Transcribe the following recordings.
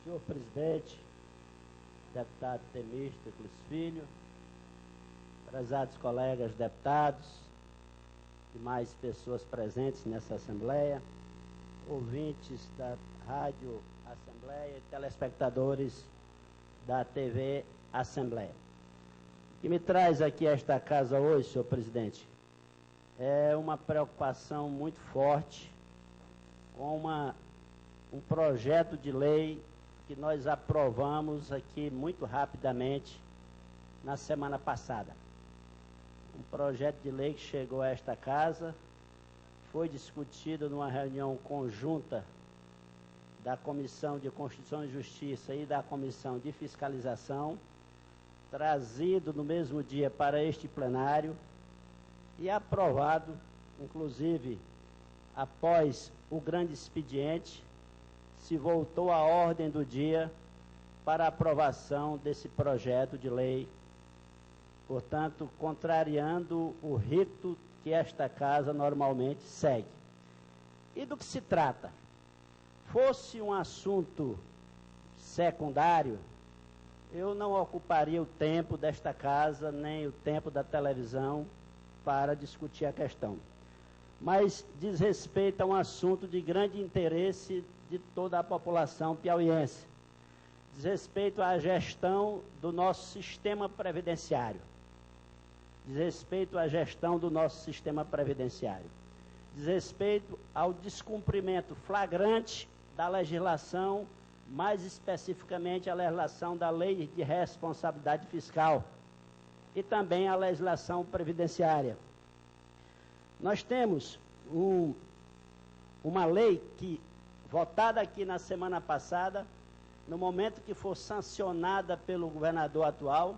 Senhor presidente, deputado Temístocles Filho, prezados colegas deputados, demais pessoas presentes nessa Assembleia, ouvintes da Rádio Assembleia e telespectadores da TV Assembleia. O que me traz aqui a esta casa hoje, senhor presidente, é uma preocupação muito forte com um projeto de lei que nós aprovamos aqui muito rapidamente na semana passada. Um projeto de lei que chegou a esta casa, foi discutido numa reunião conjunta da Comissão de Constituição e Justiça e da Comissão de Fiscalização, trazido no mesmo dia para este plenário e aprovado, inclusive, após o grande expediente, se voltou à ordem do dia para a aprovação desse projeto de lei, portanto, contrariando o rito que esta casa normalmente segue. E do que se trata? Fosse um assunto secundário, eu não ocuparia o tempo desta casa, nem o tempo da televisão para discutir a questão. Mas diz respeito a um assunto de grande interesse de toda a população piauiense. Diz respeito à gestão do nosso sistema previdenciário. Diz respeito à gestão do nosso sistema previdenciário. Diz respeito ao descumprimento flagrante da legislação, mais especificamente a legislação da Lei de Responsabilidade Fiscal e também a legislação previdenciária. Nós temos uma lei que, votada aqui na semana passada, no momento que for sancionada pelo governador atual,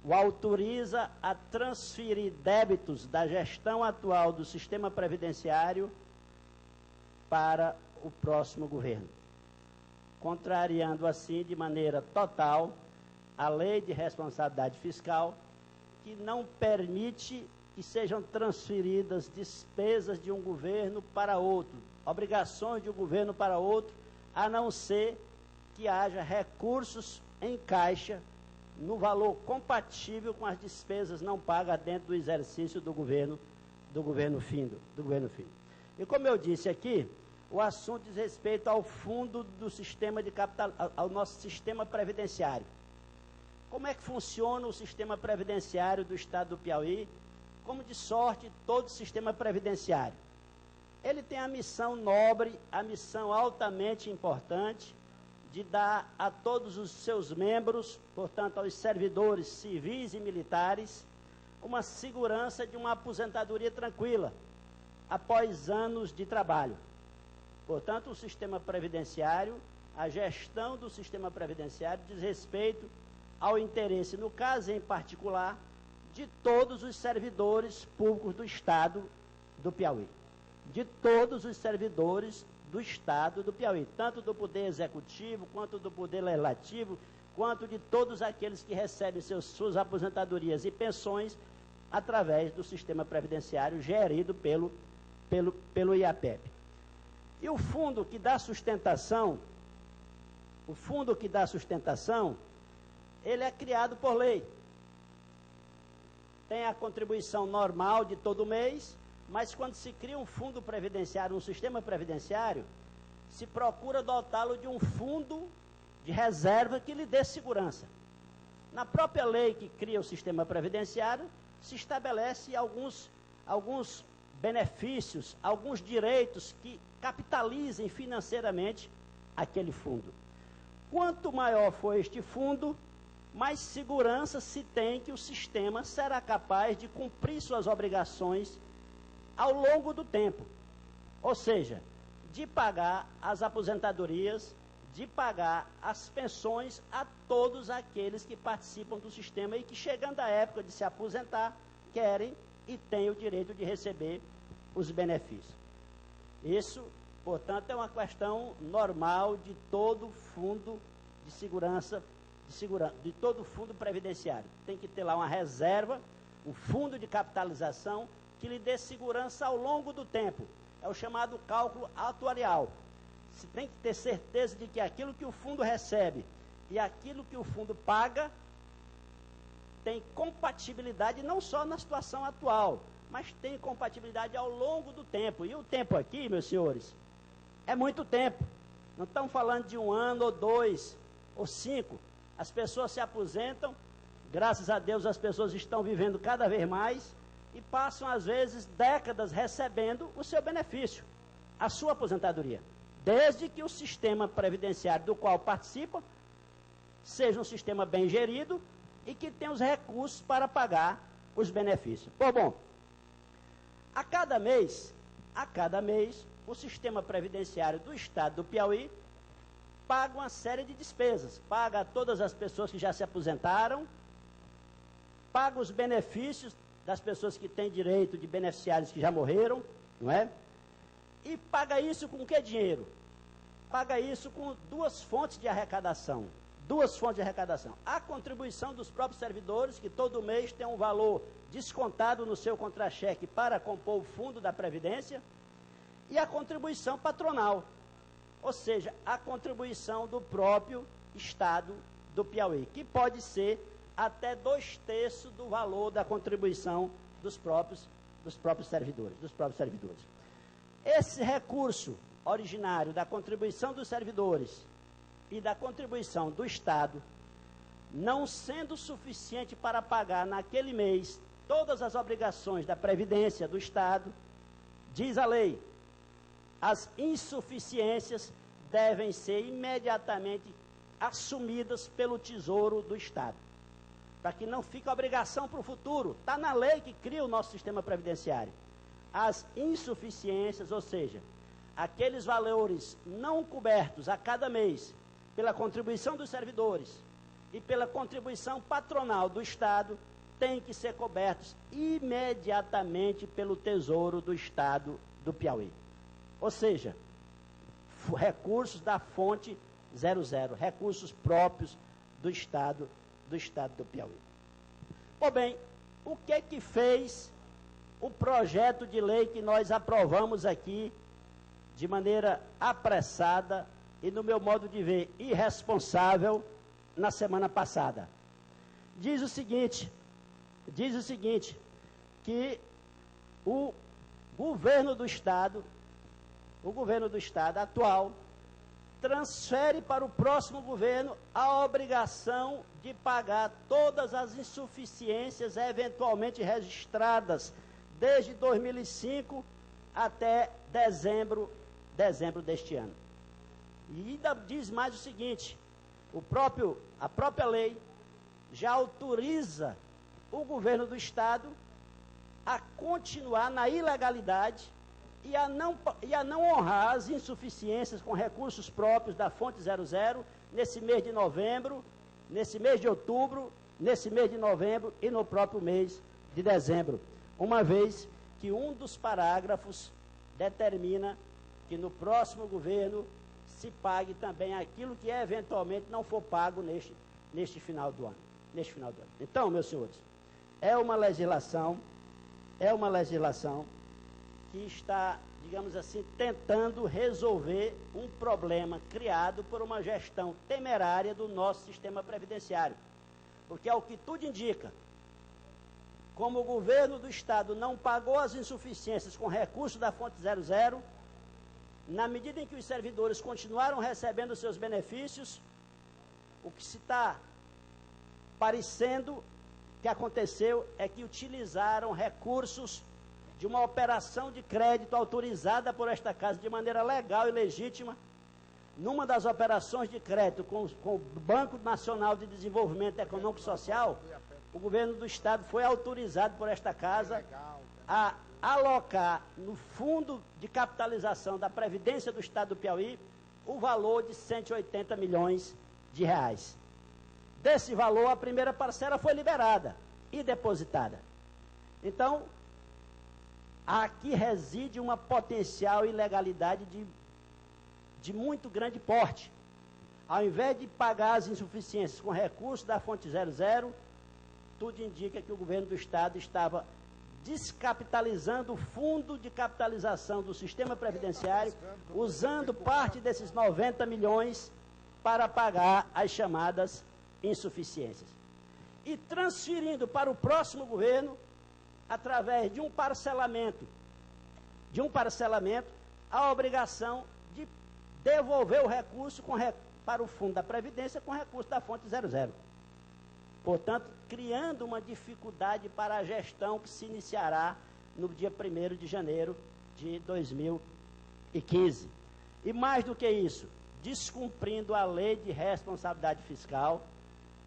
o autoriza a transferir débitos da gestão atual do sistema previdenciário para o próximo governo, contrariando assim de maneira total a Lei de Responsabilidade Fiscal, que não permite que sejam transferidas despesas de um governo para outro, obrigações de um governo para outro, a não ser que haja recursos em caixa no valor compatível com as despesas não pagas dentro do exercício do governo findo. E como eu disse aqui, o assunto diz respeito ao fundo do sistema de capital, ao nosso sistema previdenciário. Como é que funciona o sistema previdenciário do estado do Piauí? Como de sorte todo o sistema previdenciário. Ele tem a missão nobre, a missão altamente importante de dar a todos os seus membros, portanto aos servidores civis e militares, uma segurança de uma aposentadoria tranquila, após anos de trabalho. Portanto, o sistema previdenciário, a gestão do sistema previdenciário diz respeito ao interesse, no caso em particular, de todos os servidores públicos do Estado do Piauí. De todos os servidores do Estado do Piauí, tanto do Poder Executivo, quanto do Poder Legislativo, quanto de todos aqueles que recebem suas aposentadorias e pensões através do sistema previdenciário gerido pelo IAPEP. E o fundo que dá sustentação, ele é criado por lei. Tem a contribuição normal de todo mês, mas quando se cria um fundo previdenciário, um sistema previdenciário, se procura dotá-lo de um fundo de reserva que lhe dê segurança. Na própria lei que cria o sistema previdenciário, se estabelece alguns benefícios, alguns direitos que capitalizem financeiramente aquele fundo. Quanto maior for este fundo, mais segurança se tem que o sistema será capaz de cumprir suas obrigações ao longo do tempo. Ou seja, de pagar as aposentadorias, de pagar as pensões a todos aqueles que participam do sistema e que, chegando a época de se aposentar, querem e têm o direito de receber os benefícios. Isso, portanto, é uma questão normal de todo fundo de segurança, de todo fundo previdenciário. Tem que ter lá uma reserva, um fundo de capitalização que lhe dê segurança ao longo do tempo. É o chamado cálculo atuarial. se tem que ter certeza de que aquilo que o fundo recebe e aquilo que o fundo paga tem compatibilidade não só na situação atual, mas tem compatibilidade ao longo do tempo. E o tempo aqui, meus senhores, é muito tempo. Não estamos falando de 1 ano, ou 2, ou 5. As pessoas se aposentam, graças a Deus as pessoas estão vivendo cada vez mais e passam, às vezes, décadas recebendo o seu benefício, a sua aposentadoria. Desde que o sistema previdenciário do qual participam seja um sistema bem gerido e que tenha os recursos para pagar os benefícios. Bom, a cada mês, o sistema previdenciário do estado do Piauí paga uma série de despesas. Paga a todas as pessoas que já se aposentaram, paga os benefícios das pessoas que têm direito, de beneficiários que já morreram, não é? E paga isso com que dinheiro? Paga isso com duas fontes de arrecadação. A contribuição dos próprios servidores, que todo mês tem um valor descontado no seu contra-cheque para compor o fundo da Previdência, e a contribuição patronal, ou seja, a contribuição do próprio Estado do Piauí, que pode ser até 2/3 do valor da contribuição dos próprios servidores. Esse recurso originário da contribuição dos servidores e da contribuição do Estado, não sendo suficiente para pagar naquele mês todas as obrigações da Previdência do Estado, diz a lei, as insuficiências devem ser imediatamente assumidas pelo Tesouro do Estado, para que não fique obrigação para o futuro. Está na lei que cria o nosso sistema previdenciário. As insuficiências, ou seja, aqueles valores não cobertos a cada mês pela contribuição dos servidores e pela contribuição patronal do Estado, têm que ser cobertos imediatamente pelo Tesouro do Estado do Piauí. Ou seja, recursos da fonte 00, recursos próprios do Estado do Piauí. Bom, bem, o que fez o projeto de lei que nós aprovamos aqui de maneira apressada e, no meu modo de ver, irresponsável, na semana passada? Diz o seguinte, que o governo do Estado atual transfere para o próximo governo a obrigação de pagar todas as insuficiências eventualmente registradas desde 2005 até dezembro deste ano. E ainda diz mais o seguinte, a própria lei já autoriza o governo do Estado a continuar na ilegalidade e a não honrar as insuficiências com recursos próprios da fonte 00 nesse mês de novembro, nesse mês de outubro, nesse mês de novembro e no próprio mês de dezembro, uma vez que um dos parágrafos determina que no próximo governo se pague também aquilo que eventualmente não for pago neste final do ano. Então, meus senhores, é uma legislação que está, digamos assim, tentando resolver um problema criado por uma gestão temerária do nosso sistema previdenciário. Porque, ao que tudo indica, como o governo do Estado não pagou as insuficiências com recursos da fonte 00, na medida em que os servidores continuaram recebendo seus benefícios, o que se está parecendo que aconteceu é que utilizaram recursos de uma operação de crédito autorizada por esta casa de maneira legal e legítima. Numa das operações de crédito com o Banco Nacional de Desenvolvimento Econômico e Social, o governo do Estado foi autorizado por esta casa a alocar no fundo de capitalização da Previdência do Estado do Piauí o valor de 180 milhões de reais. Desse valor, a primeira parcela foi liberada e depositada. Então, aqui reside uma potencial ilegalidade de muito grande porte. Ao invés de pagar as insuficiências com recursos da fonte 00, tudo indica que o governo do Estado estava descapitalizando o fundo de capitalização do sistema previdenciário, usando parte desses 90 milhões para pagar as chamadas insuficiências. E transferindo para o próximo governo, através de um parcelamento, a obrigação de devolver o recurso para o fundo da Previdência com recurso da fonte 00. Portanto, criando uma dificuldade para a gestão que se iniciará no dia 1º de janeiro de 2015. E mais do que isso, descumprindo a lei de responsabilidade fiscal,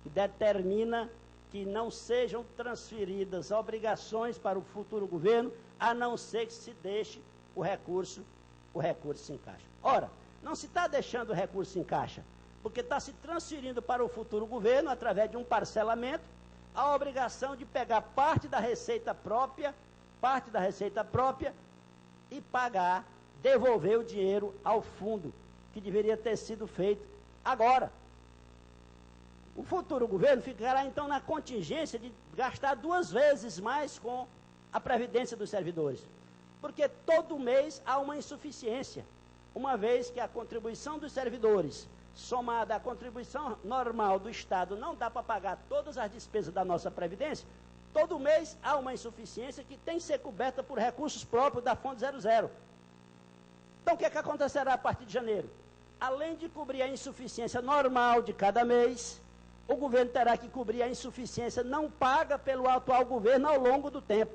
que determina que não sejam transferidas obrigações para o futuro governo, a não ser que se deixe o recurso em caixa. Ora, não se está deixando o recurso em caixa, porque está se transferindo para o futuro governo, através de um parcelamento, a obrigação de pegar parte da receita própria e pagar, devolver o dinheiro ao fundo, que deveria ter sido feito agora. O futuro governo ficará, então, na contingência de gastar 2 vezes mais com a previdência dos servidores, porque todo mês há uma insuficiência, uma vez que a contribuição dos servidores, somada à contribuição normal do Estado, não dá para pagar todas as despesas da nossa previdência. Todo mês há uma insuficiência que tem que ser coberta por recursos próprios da fonte 00. Então, o que é que acontecerá a partir de janeiro? Além de cobrir a insuficiência normal de cada mês, o governo terá que cobrir a insuficiência não paga pelo atual governo ao longo do tempo.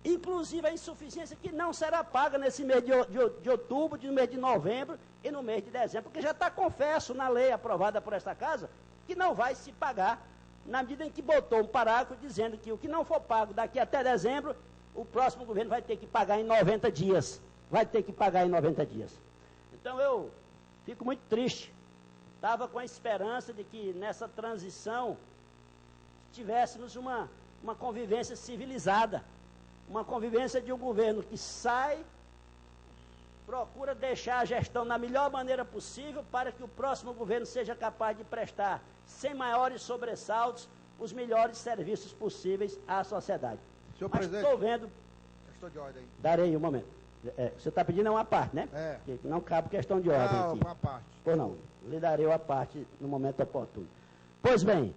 Inclusive a insuficiência que não será paga nesse mês de outubro, no mês de novembro e no mês de dezembro, porque já está confesso na lei aprovada por esta casa que não vai se pagar, na medida em que botou um parágrafo dizendo que o que não for pago daqui até dezembro, o próximo governo vai ter que pagar em 90 dias. Então eu fico muito triste. Estava com a esperança de que nessa transição tivéssemos uma convivência civilizada, uma convivência de um governo que sai, procura deixar a gestão da melhor maneira possível para que o próximo governo seja capaz de prestar, sem maiores sobressaltos, os melhores serviços possíveis à sociedade. Senhor Mas presidente, estou vendo... questão de ordem. Darei um momento. Você está pedindo uma parte, né? É. Que não cabe questão de ordem aqui. Não, uma parte. Pois não, lhe darei a parte no momento oportuno. Pois bem,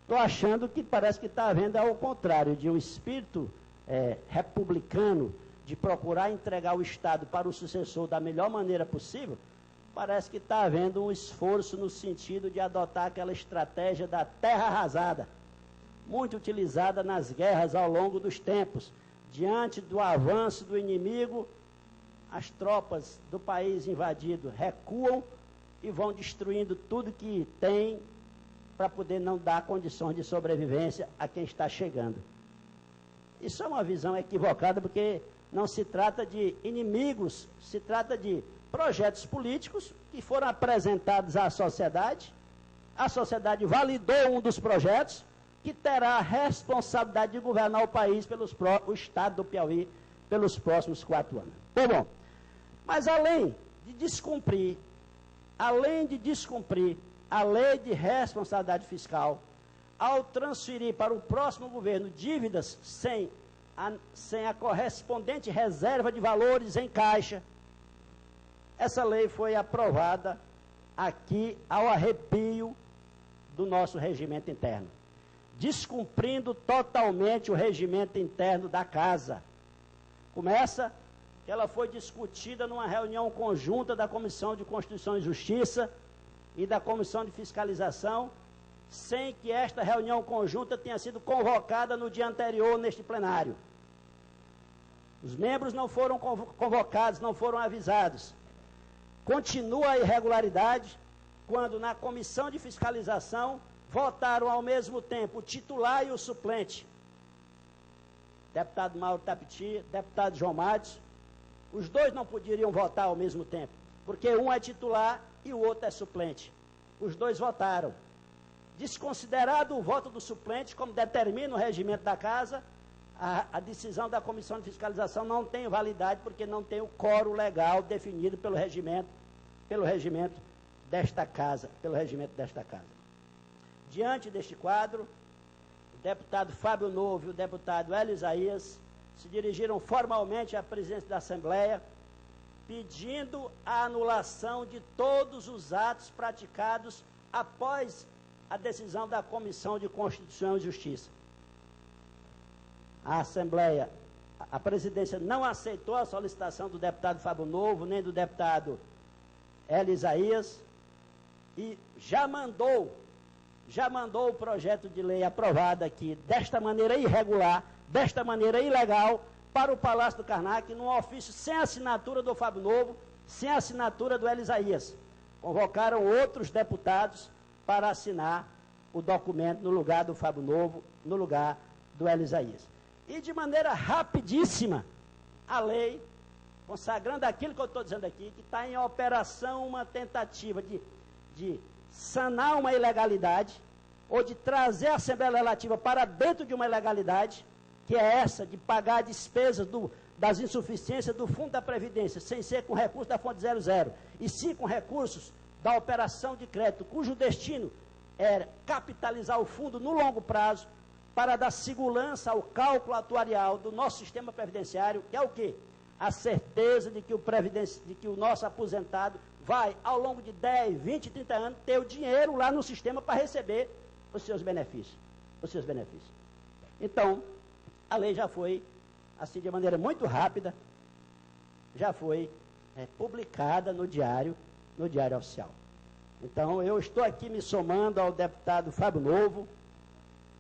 estou achando que parece que está havendo ao contrário de um espírito republicano de procurar entregar o Estado para o sucessor da melhor maneira possível, parece que está havendo um esforço no sentido de adotar aquela estratégia da terra arrasada, muito utilizada nas guerras ao longo dos tempos. Diante do avanço do inimigo, as tropas do país invadido recuam e vão destruindo tudo que tem para poder não dar condições de sobrevivência a quem está chegando. Isso é uma visão equivocada, porque não se trata de inimigos, se trata de projetos políticos que foram apresentados à sociedade. A sociedade validou um dos projetos, que terá a responsabilidade de governar o país, o Estado do Piauí, pelos próximos 4 anos. Bom, mas além de descumprir a lei de responsabilidade fiscal, ao transferir para o próximo governo dívidas sem a correspondente reserva de valores em caixa, essa lei foi aprovada aqui ao arrepio do nosso regimento interno, descumprindo totalmente o regimento interno da casa. Começa que ela foi discutida numa reunião conjunta da Comissão de Constituição e Justiça e da Comissão de Fiscalização, sem que esta reunião conjunta tenha sido convocada no dia anterior neste plenário. Os membros não foram convocados, não foram avisados. Continua a irregularidade quando na Comissão de Fiscalização votaram ao mesmo tempo o titular e o suplente. Deputado Mauro Tapiti, deputado João Matos, os dois não poderiam votar ao mesmo tempo, porque um é titular e o outro é suplente. Os dois votaram. Desconsiderado o voto do suplente, como determina o regimento da casa, a decisão da Comissão de Fiscalização não tem validade, porque não tem o quórum legal definido pelo regimento desta casa, Diante deste quadro, o deputado Fábio Novo e o deputado Hélio Isaías se dirigiram formalmente à presidência da Assembleia, pedindo a anulação de todos os atos praticados após a decisão da Comissão de Constituição e Justiça. A Assembleia, a presidência não aceitou a solicitação do deputado Fábio Novo, nem do deputado Hélio Isaías, e já mandou o projeto de lei aprovado aqui, desta maneira irregular, desta maneira ilegal, para o Palácio do Karnak, num ofício sem assinatura do Fábio Novo, sem assinatura do Hélio Isaías. Convocaram outros deputados para assinar o documento no lugar do Fábio Novo, no lugar do Hélio Isaías. E de maneira rapidíssima, a lei, consagrando aquilo que eu estou dizendo aqui, que está em operação uma tentativa de sanar uma ilegalidade, ou de trazer a Assembleia Legislativa para dentro de uma ilegalidade, que é essa de pagar despesas das insuficiências do Fundo da Previdência, sem ser com recursos da Fonte 00, e sim com recursos da operação de crédito, cujo destino é capitalizar o fundo no longo prazo, para dar segurança ao cálculo atuarial do nosso sistema previdenciário, que é o quê? A certeza de que o nosso aposentado vai, ao longo de 10, 20, 30 anos, ter o dinheiro lá no sistema para receber os seus benefícios. Então, a lei já foi, assim, de maneira muito rápida, já foi publicada no Diário Oficial. Então, eu estou aqui me somando ao deputado Fábio Novo,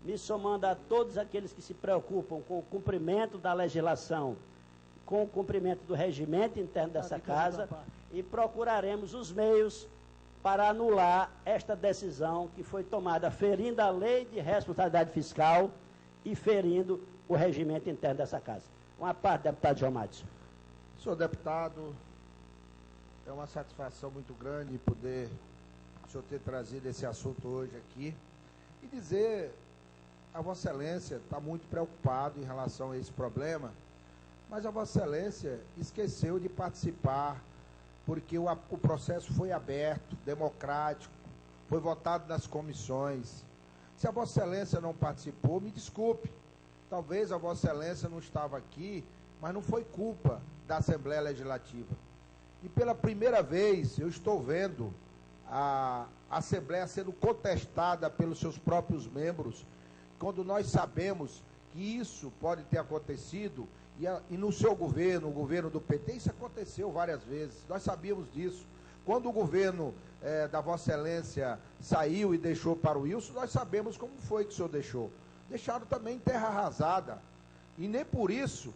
me somando a todos aqueles que se preocupam com o cumprimento da legislação, com o cumprimento do regimento interno dessa casa, e procuraremos os meios para anular esta decisão que foi tomada ferindo a lei de responsabilidade fiscal e ferindo o regimento interno dessa casa. Uma parte, deputado João Madison. Senhor deputado, é uma satisfação muito grande poder o senhor ter trazido esse assunto hoje aqui e dizer a Vossa Excelência está muito preocupado em relação a esse problema, mas a Vossa Excelência esqueceu de participar, porque o processo foi aberto, democrático, foi votado nas comissões. Se a Vossa Excelência não participou, me desculpe, talvez a Vossa Excelência não estava aqui, mas não foi culpa da Assembleia Legislativa. E pela primeira vez eu estou vendo a Assembleia sendo contestada pelos seus próprios membros, quando nós sabemos que isso pode ter acontecido, e no seu governo, o governo do PT, isso aconteceu várias vezes, nós sabíamos disso. Quando o governo da Vossa Excelência saiu e deixou para o Wilson, nós sabemos como foi que o senhor deixou. Deixaram também em terra arrasada, e nem por isso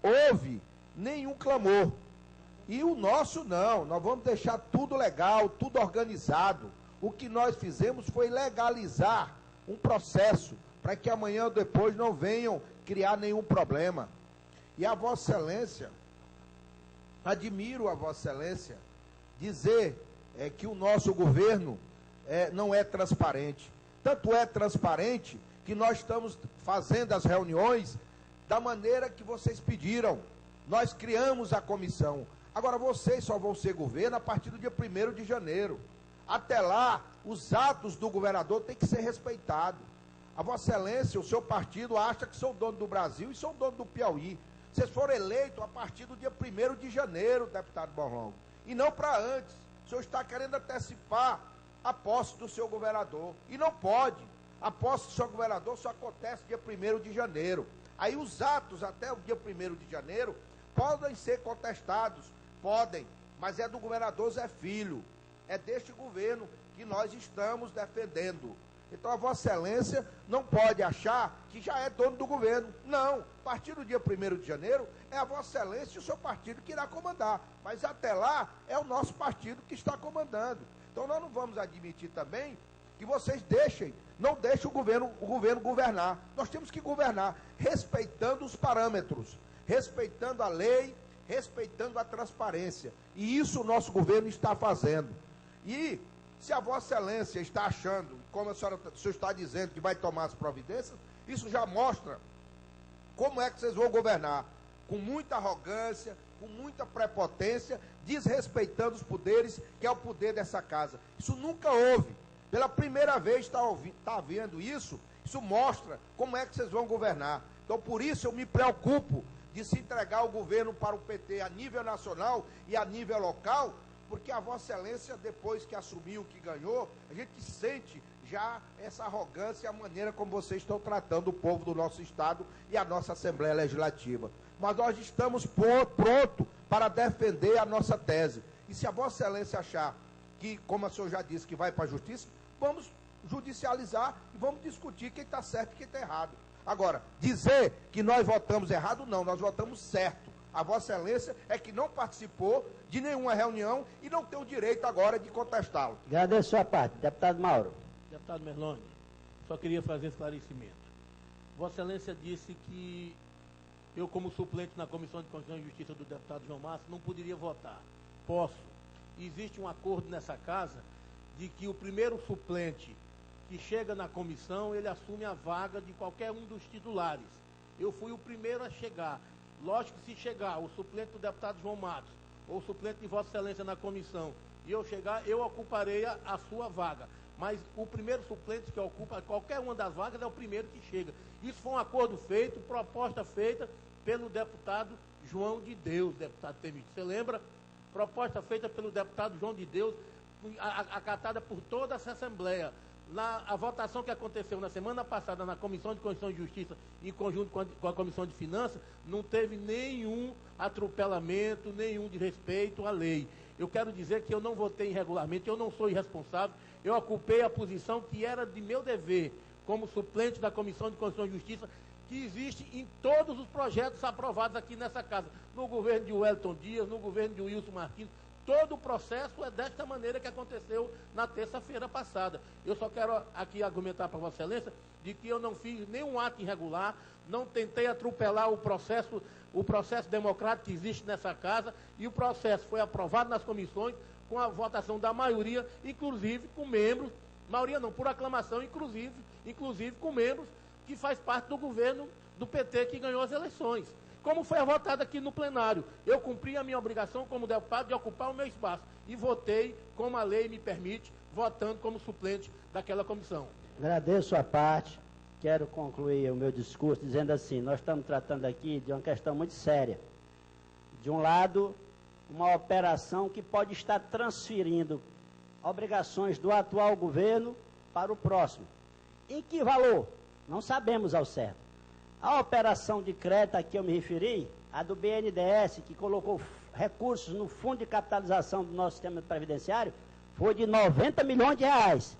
houve nenhum clamor. E o nosso não, nós vamos deixar tudo legal, tudo organizado. O que nós fizemos foi legalizar um processo, para que amanhã ou depois não venham criar nenhum problema. E a Vossa Excelência, admiro a Vossa Excelência, dizer que o nosso governo não é transparente. Tanto é transparente que nós estamos fazendo as reuniões da maneira que vocês pediram. Nós criamos a comissão. Agora vocês só vão ser governo a partir do dia 1º de janeiro. Até lá, os atos do governador têm que ser respeitados. A Vossa Excelência, o seu partido, acha que são dono do Brasil e são dono do Piauí. Vocês foram eleitos a partir do dia 1º de janeiro, deputado Borlongo, e não para antes. O senhor está querendo antecipar a posse do seu governador, e não pode. A posse do seu governador só acontece dia 1º de janeiro. Aí os atos até o dia 1º de janeiro podem ser contestados, podem, mas é do governador Zé Filho, é deste governo que nós estamos defendendo. Então a Vossa Excelência não pode achar que já é dono do governo. Não, a partir do dia 1º de janeiro é a Vossa Excelência e o seu partido que irá comandar. Mas até lá é o nosso partido que está comandando. Então nós não vamos admitir também que vocês não deixem o governo governar. Nós temos que governar respeitando os parâmetros, respeitando a lei, respeitando a transparência. E isso o nosso governo está fazendo. E se a Vossa Excelência está achando, como o senhor está dizendo, que vai tomar as providências, isso já mostra como é que vocês vão governar. Com muita arrogância, com muita prepotência, desrespeitando os poderes, que é o poder dessa casa. Isso nunca houve. Pela primeira vez está havendo isso, Isso mostra como é que vocês vão governar. Então, por isso eu me preocupo de se entregar o governo para o PT a nível nacional e a nível local, porque a Vossa Excelência, depois que assumiu, que ganhou, a gente sente já essa arrogância e a maneira como vocês estão tratando o povo do nosso Estado e a nossa Assembleia Legislativa. Mas nós estamos prontos para defender a nossa tese. E se a Vossa Excelência achar que, como o senhor já disse, que vai para a Justiça, vamos judicializar e vamos discutir quem está certo e quem está errado. Agora, dizer que nós votamos errado, não, nós votamos certo. A Vossa Excelência é que não participou de nenhuma reunião e não tem o direito agora de contestá-lo. Agradeço a sua parte. Deputado Mauro. Deputado Merloni, só queria fazer esclarecimento. Vossa Excelência disse que eu, como suplente na Comissão de Constituição e Justiça do deputado João Márcio, não poderia votar. Posso. Existe um acordo nessa casa de que o primeiro suplente que chega na comissão, ele assume a vaga de qualquer um dos titulares. Eu fui o primeiro a chegar. Lógico que se chegar o suplente do deputado João Matos, ou o suplente de Vossa Excelência na comissão, e eu chegar, eu ocuparei a sua vaga. Mas o primeiro suplente que ocupa qualquer uma das vagas é o primeiro que chega. Isso foi um acordo feito, proposta feita pelo deputado João de Deus, deputado Temício. Você lembra? Proposta feita pelo deputado João de Deus, acatada por toda essa Assembleia. A votação que aconteceu na semana passada na Comissão de Constituição e Justiça, em conjunto com a Comissão de Finanças, não teve nenhum atropelamento, nenhum desrespeito à lei. Eu quero dizer que eu não votei irregularmente, eu não sou irresponsável, eu ocupei a posição que era de meu dever, como suplente da Comissão de Constituição e Justiça, que existe em todos os projetos aprovados aqui nessa casa, no governo de Wellington Dias, no governo de Wilson Martins. Todo o processo é desta maneira que aconteceu na terça-feira passada. Eu só quero aqui argumentar para Vossa Excelência de que eu não fiz nenhum ato irregular, não tentei atropelar o processo democrático que existe nessa casa, e o processo foi aprovado nas comissões com a votação da maioria, inclusive com membros, maioria não, por aclamação, inclusive com membros que faz parte do governo do PT que ganhou as eleições. Como foi votado aqui no plenário, eu cumpri a minha obrigação como deputado de ocupar o meu espaço e votei como a lei me permite, votando como suplente daquela comissão. Agradeço a parte. Quero concluir o meu discurso dizendo assim, nós estamos tratando aqui de uma questão muito séria. De um lado, uma operação que pode estar transferindo obrigações do atual governo para o próximo. Em que valor? Não sabemos ao certo. A operação de crédito a que eu me referi, a do BNDES, que colocou recursos no fundo de capitalização do nosso sistema previdenciário, foi de 90 milhões de reais.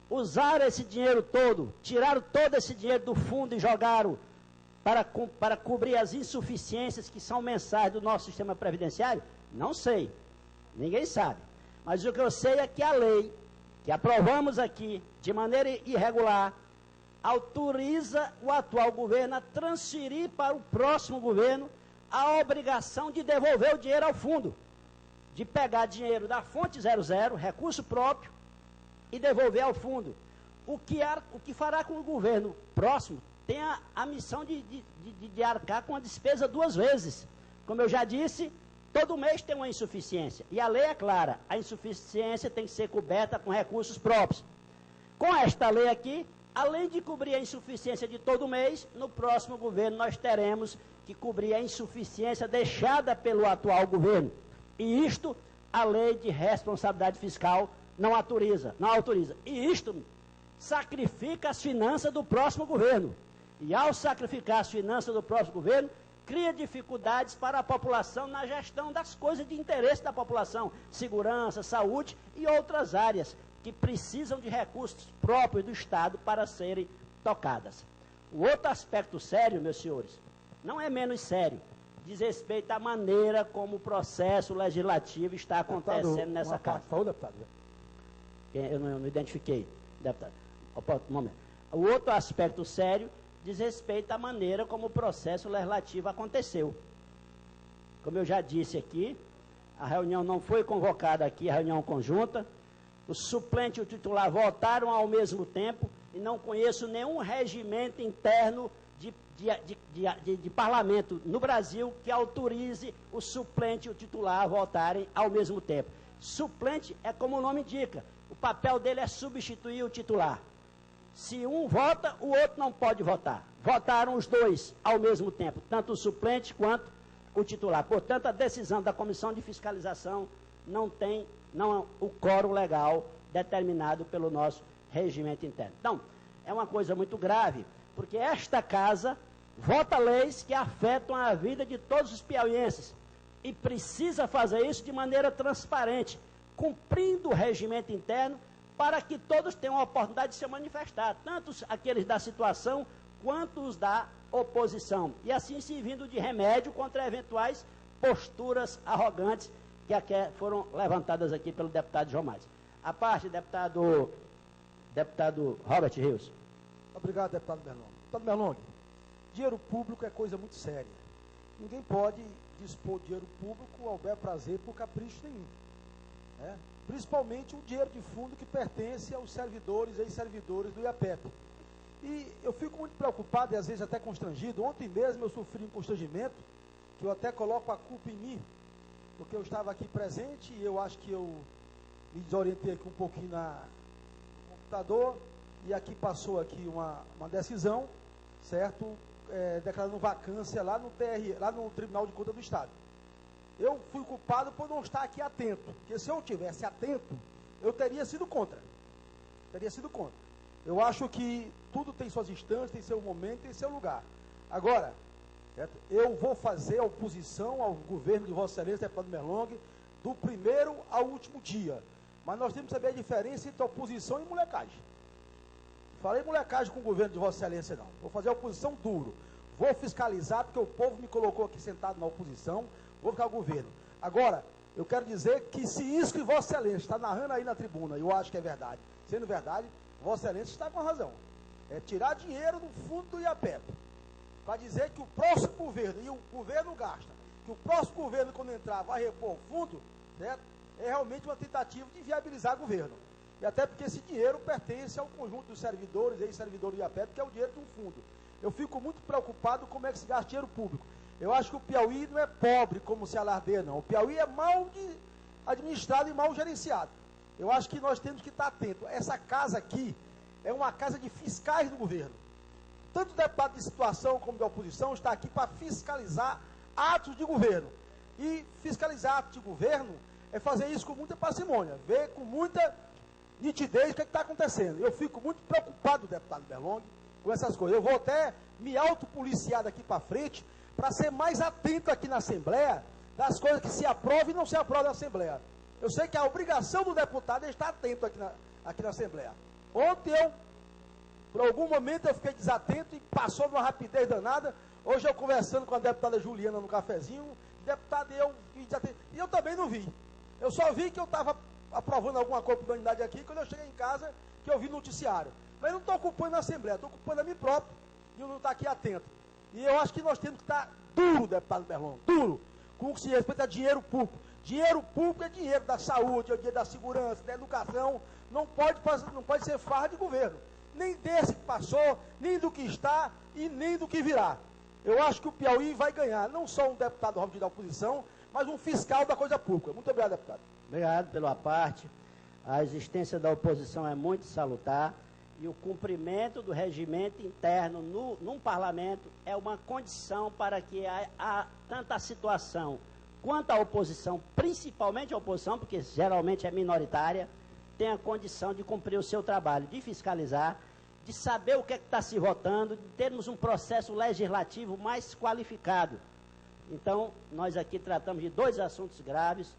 Usaram esse dinheiro todo, tiraram todo esse dinheiro do fundo e jogaram para cobrir as insuficiências que são mensais do nosso sistema previdenciário? Não sei, ninguém sabe. Mas o que eu sei é que a lei, que aprovamos aqui de maneira irregular, autoriza o atual governo a transferir para o próximo governo a obrigação de devolver o dinheiro ao fundo, de pegar dinheiro da fonte 00, recurso próprio, e devolver ao fundo. O que fará com o governo próximo tem a missão de arcar com a despesa duas vezes. Como eu já disse, todo mês tem uma insuficiência, e a lei é clara, a insuficiência tem que ser coberta com recursos próprios. Com esta lei aqui, além de cobrir a insuficiência de todo mês, no próximo governo nós teremos que cobrir a insuficiência deixada pelo atual governo. E isto, a lei de responsabilidade fiscal não autoriza. E isto sacrifica as finanças do próximo governo. E ao sacrificar as finanças do próximo governo, cria dificuldades para a população na gestão das coisas de interesse da população, segurança, saúde e outras áreas que precisam de recursos próprios do Estado para serem tocadas. O outro aspecto sério, meus senhores, não é menos sério, diz respeito à maneira como o processo legislativo está acontecendo nessa casa. Falou, deputado? Eu não identifiquei, deputado. Um momento. O outro aspecto sério diz respeito à maneira como o processo legislativo aconteceu. Como eu já disse aqui, a reunião não foi convocada aqui, a reunião conjunta, o suplente e o titular votaram ao mesmo tempo e não conheço nenhum regimento interno de parlamento no Brasil que autorize o suplente e o titular a votarem ao mesmo tempo. Suplente é como o nome indica, o papel dele é substituir o titular. Se um vota, o outro não pode votar. Votaram os dois ao mesmo tempo, tanto o suplente quanto o titular. Portanto, a decisão da Comissão de Fiscalização não tem o quórum legal determinado pelo nosso regimento interno. Então, é uma coisa muito grave, porque esta casa vota leis que afetam a vida de todos os piauienses e precisa fazer isso de maneira transparente, cumprindo o regimento interno para que todos tenham a oportunidade de se manifestar, tanto aqueles da situação quanto os da oposição, e assim servindo de remédio contra eventuais posturas arrogantes que foram levantadas aqui pelo deputado João Mais. A parte, deputado Robert Rios. Obrigado, deputado Merlong. Deputado Merlong, dinheiro público é coisa muito séria. Ninguém pode dispor dinheiro público ao bel prazer por capricho nenhum. Né? Principalmente o dinheiro de fundo que pertence aos servidores e ex-servidores do IAPEP. E eu fico muito preocupado e às vezes até constrangido. Ontem mesmo eu sofri um constrangimento, que eu até coloco a culpa em mim, porque eu estava aqui presente e eu acho que eu me desorientei aqui um pouquinho no computador, e aqui passou aqui uma decisão, certo? Declarando vacância lá no Tribunal de Contas do Estado. Eu fui culpado por não estar aqui atento, porque se eu tivesse atento, eu teria sido contra. Eu acho que tudo tem suas instâncias, tem seu momento, tem seu lugar. Agora, certo? Eu vou fazer a oposição ao governo de Vossa Excelência, deputado Merlong, do primeiro ao último dia. Mas nós temos que saber a diferença entre oposição e molecagem. Falei molecagem com o governo de Vossa Excelência, não. Vou fazer a oposição duro. Vou fiscalizar, porque o povo me colocou aqui sentado na oposição, vou ficar o governo. Agora, eu quero dizer que se isso que Vossa Excelência está narrando aí na tribuna, eu acho que é verdade, sendo verdade, Vossa Excelência está com razão. É tirar dinheiro do fundo do IAPEP, para dizer que o próximo governo, e o governo gasta, que o próximo governo, quando entrar, vai repor o fundo, certo? É realmente uma tentativa de viabilizar o governo. E até porque esse dinheiro pertence ao conjunto dos servidores, ex-servidores do IAPEP, que é o dinheiro de um fundo. Eu fico muito preocupado como é que se gasta dinheiro público. Eu acho que o Piauí não é pobre como se alardeia, não. O Piauí é mal administrado e mal gerenciado. Eu acho que nós temos que estar atentos. Essa casa aqui é uma casa de fiscais do governo. Tanto o deputado de situação como de oposição está aqui para fiscalizar atos de governo. E fiscalizar atos de governo é fazer isso com muita parcimônia, ver com muita nitidez o que está acontecendo. Eu fico muito preocupado, deputado Merlong, com essas coisas. Eu vou até me autopoliciar daqui para frente para ser mais atento aqui na Assembleia das coisas que se aprovam e não se aprovam na Assembleia. Eu sei que a obrigação do deputado é estar atento aqui na Assembleia. Ontem por algum momento eu fiquei desatento e passou numa rapidez danada. Hoje eu conversando com a deputada Juliana no cafezinho, deputado, e eu também não vi. Eu só vi que eu estava aprovando alguma coisa para a unidade aqui, quando eu cheguei em casa, que eu vi no noticiário. Mas eu não estou ocupando na Assembleia, estou ocupando a mim próprio, e eu não estou aqui atento. E eu acho que nós temos que estar duro, deputado Merlong, duro, com o que se respeita a dinheiro público. Dinheiro público é dinheiro da saúde, é dinheiro da segurança, da educação, não pode ser farra de governo. Nem desse que passou, nem do que está e nem do que virá. Eu acho que o Piauí vai ganhar, não só um deputado Robert da oposição, mas um fiscal da coisa pública. Muito obrigado, deputado. Obrigado pela parte. A existência da oposição é muito salutar e o cumprimento do regimento interno num parlamento é uma condição para que tanto a situação quanto a oposição, principalmente a oposição, porque geralmente é minoritária, tenha condição de cumprir o seu trabalho, de fiscalizar, de saber o que está se votando, de termos um processo legislativo mais qualificado. Então, nós aqui tratamos de dois assuntos graves: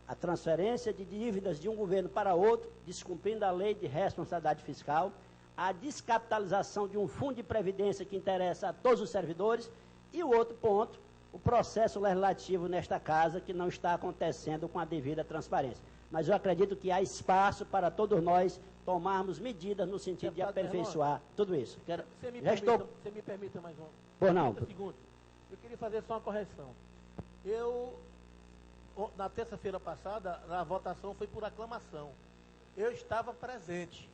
a transferência de dívidas de um governo para outro, descumprindo a lei de responsabilidade fiscal, a descapitalização de um fundo de previdência que interessa a todos os servidores, e o outro ponto, o processo legislativo nesta casa, que não está acontecendo com a devida transparência. Mas eu acredito que há espaço para todos nós tomarmos medidas no sentido de aperfeiçoar tudo isso. Você me permita mais um. Por não. Segundo, eu queria fazer só uma correção. Na terça-feira passada, a votação foi por aclamação. Eu estava presente.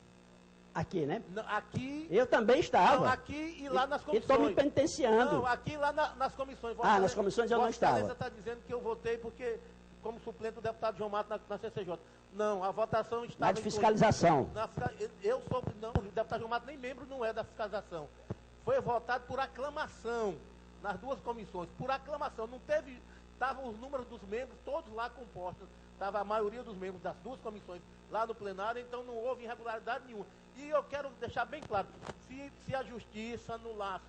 Aqui, né? Não, aqui... Eu também estava. Não, aqui e lá nas comissões. E estou me penitenciando. Não, aqui e lá nas comissões. Nas comissões eu não estava. Você está dizendo que eu votei porque como suplente do deputado João Matos na CCJ. Não, a votação estava... Na de fiscalização. Eu sou... Não, o deputado João Matos nem membro não é da fiscalização. Foi votado por aclamação nas duas comissões. Por aclamação. Não teve... Estavam os números dos membros todos lá compostos. Estava a maioria dos membros das duas comissões lá no plenário, então não houve irregularidade nenhuma. E eu quero deixar bem claro, se a justiça anulasse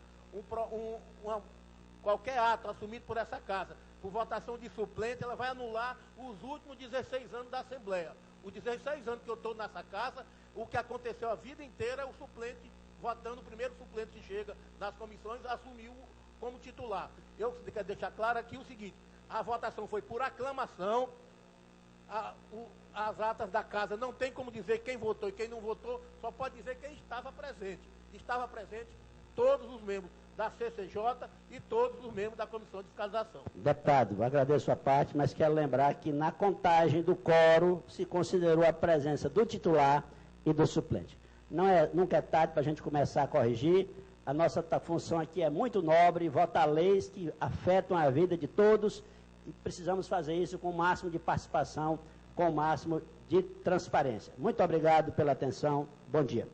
qualquer ato assumido por essa casa, por votação de suplente, ela vai anular os últimos 16 anos da Assembleia. Os 16 anos que eu estou nessa casa, o que aconteceu a vida inteira é o suplente votando, o primeiro suplente que chega nas comissões, assumiu como titular. Eu quero deixar claro aqui o seguinte, a votação foi por aclamação, as atas da casa não tem como dizer quem votou e quem não votou, só pode dizer quem estava presente. Estava presente todos os membros da CCJ e todos os membros da Comissão de Fiscalização. Deputado, agradeço a parte, mas quero lembrar que na contagem do quórum se considerou a presença do titular e do suplente. Nunca é tarde para a gente começar a corrigir. A nossa função aqui é muito nobre, votar leis que afetam a vida de todos e precisamos fazer isso com o máximo de participação, com o máximo de transparência. Muito obrigado pela atenção. Bom dia.